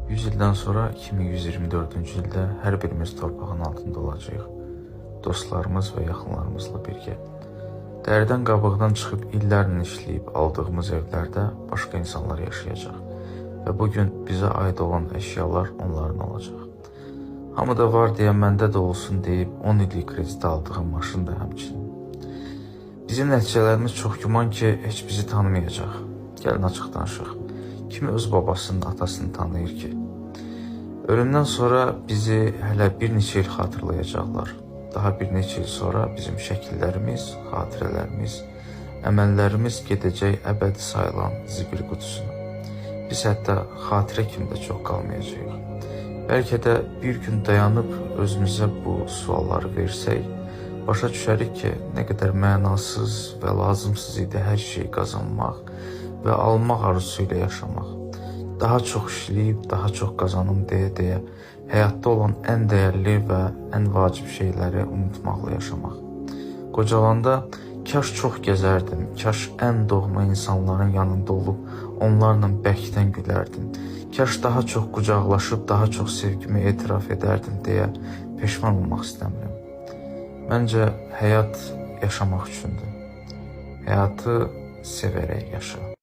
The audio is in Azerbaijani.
100 ildən sonra 2124-cü ildə hər birimiz torpağın altında olacağıq. Dostlarımız və yaxınlarımızla birgə. Dərdən qabıqdan çıxıb illərlə işləyib aldığımız evlərdə başqa insanlar yaşayacaq. Və bugün bizə aid olan əşyalar onların olacaq. Hamıda var deyə məndə də olsun deyib 10 illik kreditə aldığım maşın da həmçinin. Bizim nəticələrimiz çox güman ki, heç bizi tanımayacaq. Gəlin açıq danışıq. Kimi öz babasının, atasını tanıyır ki? Ölümdən sonra bizi hələ bir neçə il xatırlayacaqlar. Daha bir neçə il sonra bizim şəkillərimiz, xatirələrimiz, əməllərimiz gedəcək əbədi sayılan zibil qutusuna. Biz hətta xatirə kimi də çox qalmayacağıq. Bəlkə də bir gün dayanıb özümüzə bu sualları versək, başa düşərik ki, nə qədər mənasız və lazımsız idi hər şeyi qazanmaq və almaq arzusu ilə yaşamaq. Daha çox işləyib, daha çox qazanım deyə həyatda olan ən dəyərli və ən vacib şeyləri unutmaqla yaşamaq. Qocalanda kaş çox gəzərdim, kaş ən doğma insanların yanında olub onlarla bərkdən gülərdim. Kaş daha çox qucaqlaşıb, daha çox sevgimi etiraf edərdim deyə peşman olmaq istəmirəm. Məncə həyat yaşamaq üçündür. Həyatı sevərək yaşa.